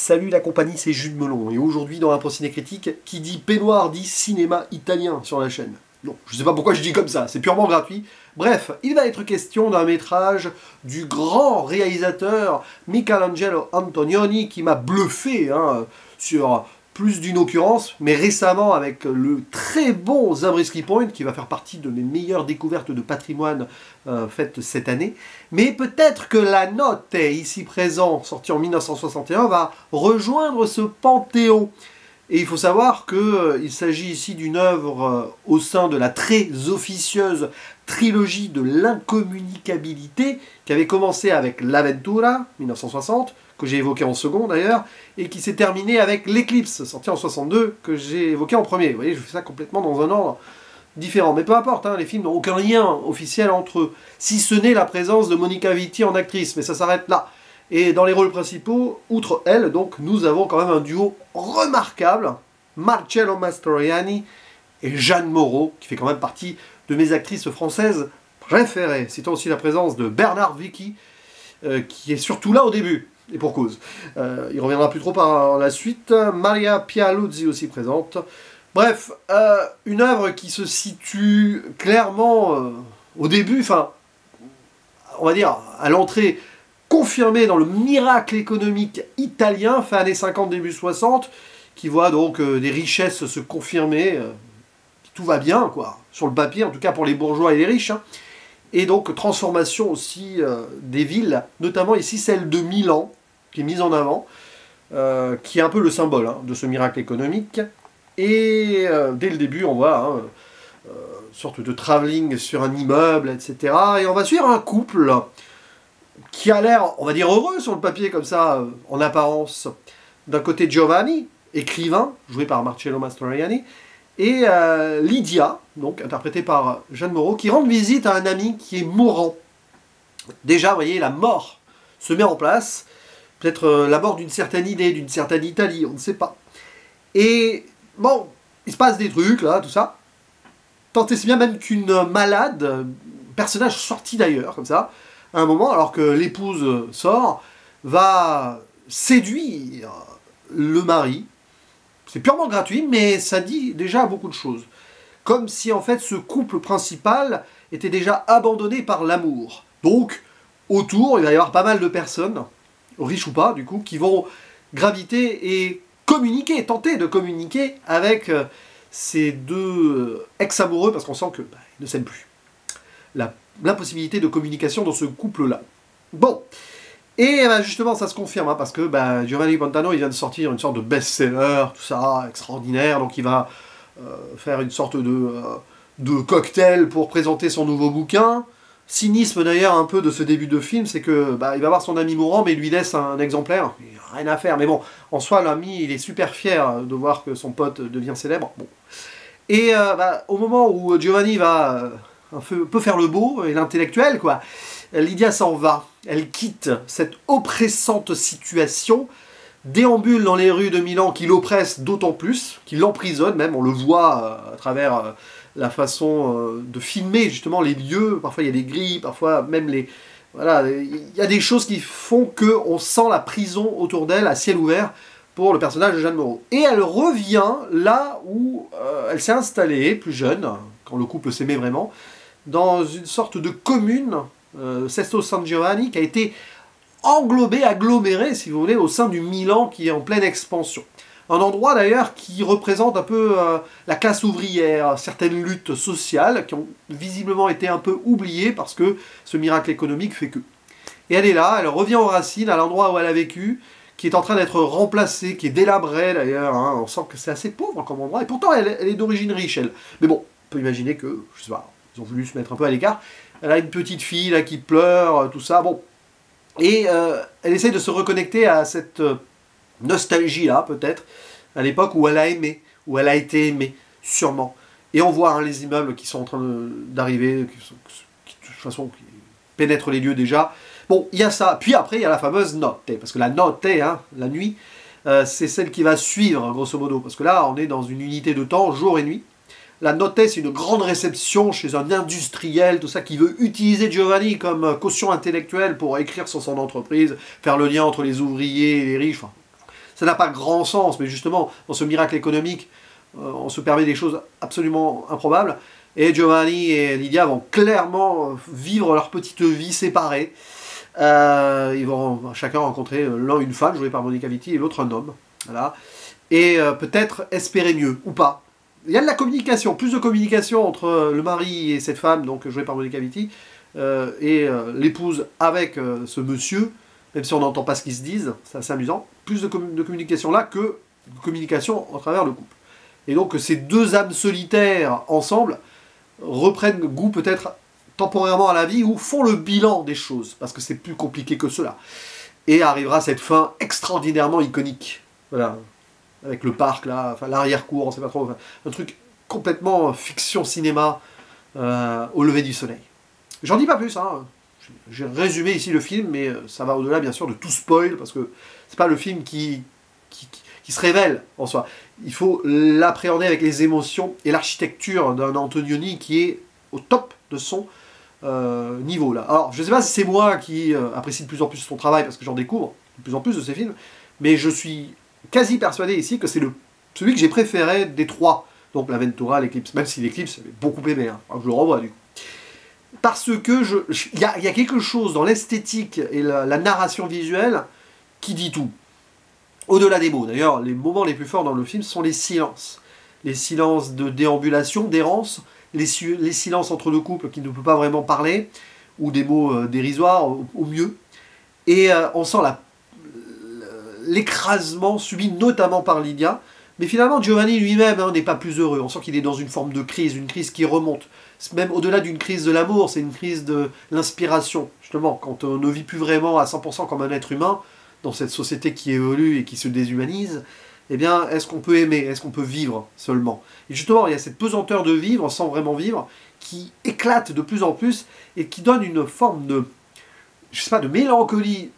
Salut la compagnie, c'est Jules Melon, et aujourd'hui dans un Ciné Critique, qui dit peignoir dit cinéma italien sur la chaîne. Non, je sais pas pourquoi je dis comme ça, c'est purement gratuit. Bref, il va être question d'un métrage du grand réalisateur Michelangelo Antonioni qui m'a bluffé sur plus d'une occurrence, mais récemment avec le très bon Zabriskie Point, qui va faire partie de mes meilleures découvertes de patrimoine faites cette année. Mais peut-être que La Notte, ici présent, sorti en 1961, va rejoindre ce panthéon. Et il faut savoir qu'il s'agit ici d'une œuvre au sein de la très officieuse trilogie de l'incommunicabilité, qui avait commencé avec L'Avventura, 1960, que j'ai évoqué en second d'ailleurs, et qui s'est terminée avec L'Éclipse, sorti en 62, que j'ai évoqué en premier. Vous voyez, je fais ça complètement dans un ordre différent. Mais peu importe, les films n'ont aucun lien officiel entre eux, si ce n'est la présence de Monica Vitti en actrice, mais ça s'arrête là. Et dans les rôles principaux, outre elle, donc, nous avons quand même un duo remarquable, Marcello Mastroianni et Jeanne Moreau, qui fait quand même partie de mes actrices françaises préférées. Citons aussi la présence de Bernard Vicchi, qui est surtout là au début, et pour cause. Il reviendra plus trop par la suite. Maria Pialuzzi aussi présente. Bref, une œuvre qui se situe clairement au début, enfin, on va dire à l'entrée, confirmée dans le miracle économique italien, fin années 50, début 60, qui voit donc des richesses se confirmer, tout va bien, quoi, sur le papier, en tout cas pour les bourgeois et les riches, et donc transformation aussi des villes, notamment ici celle de Milan, qui est mise en avant, qui est un peu le symbole de ce miracle économique, et dès le début on voit une sorte de travelling sur un immeuble, etc., et on va suivre un couple qui a l'air, on va dire, heureux sur le papier, comme ça, en apparence. D'un côté, Giovanni, écrivain, joué par Marcello Mastroianni, et Lydia, donc interprétée par Jeanne Moreau, qui rend visite à un ami qui est mourant. Déjà, vous voyez, la mort se met en place, peut-être la mort d'une certaine idée, d'une certaine Italie, on ne sait pas. Et, bon, il se passe des trucs, là, tout ça. Tant et si bien même qu'une malade, personnage sorti d'ailleurs, comme ça, à un moment, alors que l'épouse sort, va séduire le mari. C'est purement gratuit, mais ça dit déjà beaucoup de choses. Comme si en fait ce couple principal était déjà abandonné par l'amour. Donc, autour, il va y avoir pas mal de personnes, riches ou pas du coup, qui vont graviter et communiquer, tenter de communiquer avec ces deux ex-amoureux, parce qu'on sent qu'ils ne s'aiment plus. L'impossibilité de communication dans ce couple-là. Bon, et justement ça se confirme, parce que Giovanni Pantano, il vient de sortir une sorte de best-seller, tout ça, extraordinaire, donc il va faire une sorte de cocktail pour présenter son nouveau bouquin. Cynisme d'ailleurs un peu de ce début de film, c'est que il va voir son ami mourant, mais il lui laisse un exemplaire, il n'a rien à faire, mais bon, en soi l'ami il est super fier de voir que son pote devient célèbre. Bon. Et au moment où Giovanni va peut faire le beau et l'intellectuel, quoi, Lydia s'en va. Elle quitte cette oppressante situation, déambule dans les rues de Milan qui l'oppresse d'autant plus, qui l'emprisonne même, on le voit à travers la façon de filmer justement les lieux, parfois il y a des grilles, parfois même les... Voilà, il y a des choses qui font qu'on sent la prison autour d'elle à ciel ouvert pour le personnage de Jeanne Moreau. Et elle revient là où elle s'est installée, plus jeune, quand le couple s'aimait vraiment, dans une sorte de commune, Sesto San Giovanni, qui a été englobée, agglomérée, si vous voulez, au sein du Milan qui est en pleine expansion. Un endroit d'ailleurs qui représente un peu la classe ouvrière, certaines luttes sociales qui ont visiblement été un peu oubliées parce que ce miracle économique fait que. Et elle est là, elle revient aux racines, à l'endroit où elle a vécu, qui est en train d'être remplacée, qui est délabrée d'ailleurs, on sent que c'est assez pauvre comme endroit, et pourtant elle est d'origine riche, elle. Mais bon, on peut imaginer que, je sais pas, ils ont voulu se mettre un peu à l'écart. Elle a une petite fille là qui pleure, tout ça, bon. Et elle essaye de se reconnecter à cette nostalgie là, peut-être, à l'époque où elle a aimé, où elle a été aimée, sûrement. Et on voit les immeubles qui sont en train d'arriver, qui de toute façon qui pénètrent les lieux déjà. Bon, il y a ça. Puis après, il y a la fameuse notte, parce que la notte, la nuit, c'est celle qui va suivre, grosso modo. Parce que là, on est dans une unité de temps, jour et nuit. La notte, c'est une grande réception chez un industriel, tout ça, qui veut utiliser Giovanni comme caution intellectuelle pour écrire sur son entreprise, faire le lien entre les ouvriers et les riches. Enfin, Ça n'a pas grand sens, mais justement, dans ce miracle économique, on se permet des choses absolument improbables. Et Giovanni et Lydia vont clairement vivre leur petite vie séparée. Ils vont chacun rencontrer l'un une femme, jouée par Monica Vitti, et l'autre un homme. Voilà. Et peut-être espérer mieux, ou pas. Il y a de la communication, plus de communication entre le mari et cette femme, donc jouée par Monica Vitti, et l'épouse avec ce monsieur, même si on n'entend pas ce qu'ils se disent, c'est assez amusant. Plus de communication là que de communication à travers le couple. Et donc ces deux âmes solitaires ensemble reprennent goût peut-être temporairement à la vie ou font le bilan des choses, parce que c'est plus compliqué que cela. Et arrivera cette fin extraordinairement iconique. Voilà, avec le parc là, enfin l'arrière-cour, on sait pas trop, enfin, un truc complètement fiction cinéma au lever du soleil. J'en dis pas plus, hein. J'ai résumé ici le film, mais ça va au-delà bien sûr de tout spoil, parce que c'est pas le film qui se révèle en soi. Il faut l'appréhender avec les émotions et l'architecture d'un Antonioni qui est au top de son niveau là. Alors je sais pas si c'est moi qui apprécie de plus en plus son travail, parce que j'en découvre de plus en plus de ses films, mais je suis quasi persuadé ici que c'est celui que j'ai préféré des trois. Donc l'Aventura, l'Eclipse, même si l'Eclipse j'avais beaucoup aimé, hein. Alors, je le revois du coup. Parce que il y a quelque chose dans l'esthétique et la narration visuelle qui dit tout. Au-delà des mots. D'ailleurs, les moments les plus forts dans le film sont les silences. Les silences de déambulation, d'errance, les silences entre deux couples qui ne peuvent pas vraiment parler, ou des mots dérisoires au mieux. Et on sent l'écrasement subi notamment par Lydia. Mais finalement, Giovanni lui-même n'est pas plus heureux. On sent qu'il est dans une forme de crise, une crise qui remonte. Même au-delà d'une crise de l'amour, c'est une crise de l'inspiration. Justement, quand on ne vit plus vraiment à 100% comme un être humain, dans cette société qui évolue et qui se déshumanise, eh bien, est-ce qu'on peut aimer? Est-ce qu'on peut vivre seulement? Et justement, il y a cette pesanteur de vivre sans vraiment vivre qui éclate de plus en plus et qui donne une forme de, je sais pas, de mélancolie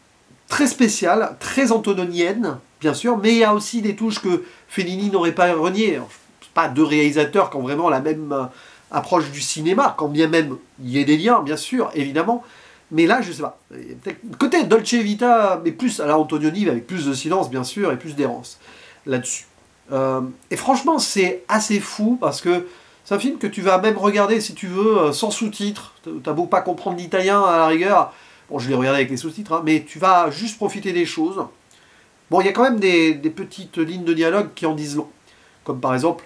très spéciale, très antononienne, bien sûr, mais il y a aussi des touches que Fellini n'aurait pas reniées. Pas deux réalisateurs qui ont vraiment la même approche du cinéma, quand bien même il y ait des liens, bien sûr, évidemment, mais là, je sais pas, côté Dolce Vita, mais plus à la Antonioni, avec plus de silence, bien sûr, et plus d'errance là-dessus. Et franchement, c'est assez fou, parce que c'est un film que tu vas même regarder, si tu veux, sans sous-titres. T'as beau pas comprendre l'italien, à la rigueur, bon, je l'ai regardé avec les sous-titres, hein, mais tu vas juste profiter des choses. Bon, il y a quand même des petites lignes de dialogue qui en disent long, comme par exemple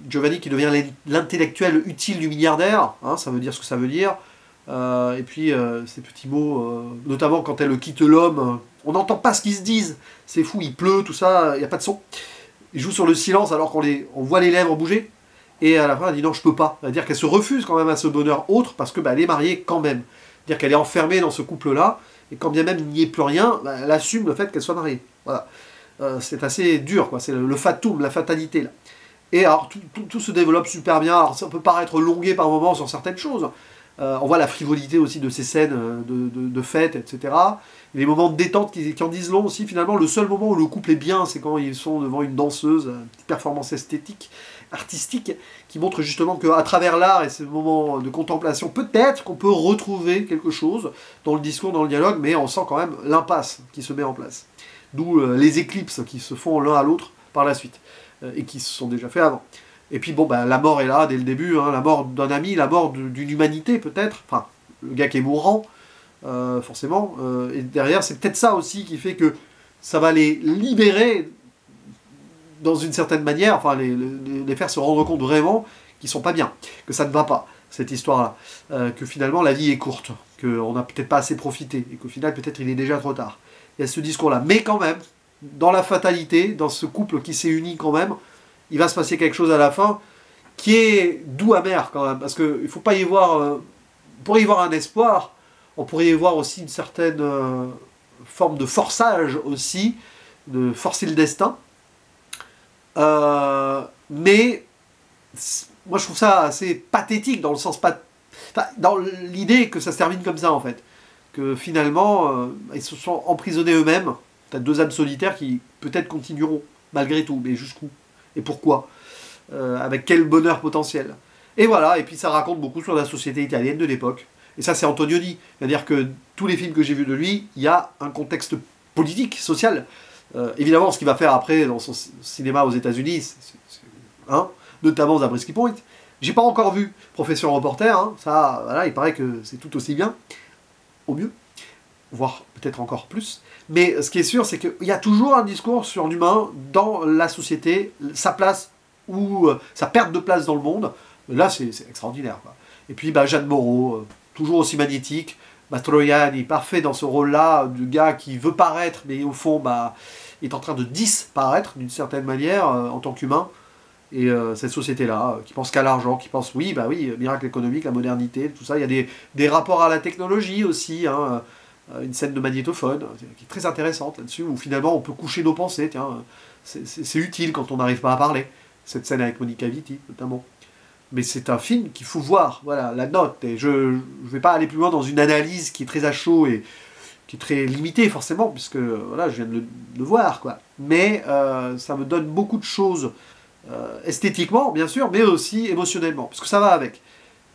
Giovanni qui devient l'intellectuel utile du milliardaire, hein, ça veut dire ce que ça veut dire. Et puis ces petits mots, notamment quand elle quitte l'homme, on n'entend pas ce qu'ils se disent, c'est fou, il pleut, tout ça, il n'y a pas de son. Il joue sur le silence alors on voit les lèvres bouger, et à la fin elle dit non, je peux pas. C'est-à-dire qu'elle se refuse quand même à ce bonheur autre, parce que elle est mariée quand même. C'est-à-dire qu'elle est enfermée dans ce couple-là, et quand bien même il n'y ait plus rien, elle assume le fait qu'elle soit mariée. Voilà. C'est assez dur, quoi. C'est le fatum, la fatalité là. Et alors tout se développe super bien, alors ça peut paraître longué par moments sur certaines choses. On voit la frivolité aussi de ces scènes de fête, etc. Les moments de détente qui en disent long aussi. Finalement, le seul moment où le couple est bien, c'est quand ils sont devant une danseuse, une petite performance esthétique, artistique, qui montre justement qu'à travers l'art et ces moments de contemplation, peut-être qu'on peut retrouver quelque chose dans le discours, dans le dialogue, mais on sent quand même l'impasse qui se met en place. D'où les éclipses qui se font l'un à l'autre par la suite, et qui se sont déjà fait avant. Et puis bon, la mort est là dès le début, hein, la mort d'un ami, la mort d'une humanité peut-être, enfin, le gars qui est mourant, forcément, et derrière c'est peut-être ça aussi qui fait que ça va les libérer dans une certaine manière, enfin les faire se rendre compte vraiment qu'ils sont pas bien, que ça ne va pas, cette histoire-là, que finalement la vie est courte, qu'on n'a peut-être pas assez profité, et qu'au final peut-être il est déjà trop tard. Il y a ce discours-là, mais quand même, dans la fatalité, dans ce couple qui s'est uni quand même, il va se passer quelque chose à la fin qui est doux amer quand même, parce qu'il ne faut pas y voir, on pourrait y voir un espoir, on pourrait y voir aussi une certaine forme de forçage aussi, de forcer le destin, mais moi je trouve ça assez pathétique dans le sens dans l'idée que ça se termine comme ça en fait, que finalement ils se sont emprisonnés eux-mêmes. T'as deux âmes solitaires qui peut-être continueront malgré tout, mais jusqu'où et pourquoi, avec quel bonheur potentiel. Et voilà, et puis ça raconte beaucoup sur la société italienne de l'époque. Et ça c'est Antonioni, c'est-à-dire que tous les films que j'ai vus de lui, il y a un contexte politique, sociale. Évidemment, ce qu'il va faire après dans son cinéma aux États-Unis, notamment Zabriskie Point. J'ai pas encore vu Profession Reporter, hein, ça, voilà, il paraît que c'est tout aussi bien, au mieux, voire peut-être encore plus. Mais ce qui est sûr, c'est qu'il y a toujours un discours sur l'humain dans la société, sa place ou sa perte de place dans le monde. Là, c'est extraordinaire, quoi. Et puis, Jeanne Moreau, toujours aussi magnétique. Mastroianni, parfait dans ce rôle-là, du gars qui veut paraître, mais au fond, est en train de disparaître d'une certaine manière en tant qu'humain. Et cette société-là, qui pense qu'à l'argent, qui pense, oui, miracle économique, la modernité, tout ça. Il y a des rapports à la technologie aussi, hein, une scène de magnétophone, qui est très intéressante là-dessus, où finalement on peut coucher nos pensées, tiens, c'est utile quand on n'arrive pas à parler. Cette scène avec Monica Vitti, notamment. Mais c'est un film qu'il faut voir, voilà, la note. Et je ne vais pas aller plus loin dans une analyse qui est très à chaud et qui est très limitée, forcément, puisque voilà, je viens de le voir, quoi. Mais ça me donne beaucoup de choses, esthétiquement, bien sûr, mais aussi émotionnellement, parce que ça va avec.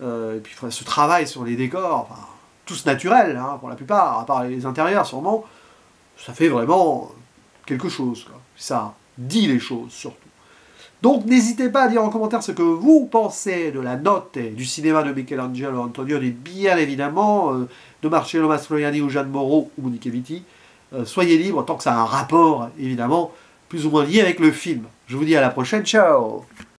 Et puis ce travail sur les décors, enfin, tous naturels, hein, pour la plupart, à part les intérieurs, sûrement, ça fait vraiment quelque chose, quoi. Ça dit les choses, surtout. Donc n'hésitez pas à dire en commentaire ce que vous pensez de la note et du cinéma de Michelangelo Antonioni, et bien évidemment de Marcello Mastroianni ou Jeanne Moreau ou Monica Vitti. Soyez libres tant que ça a un rapport, évidemment, plus ou moins lié avec le film. Je vous dis à la prochaine, ciao!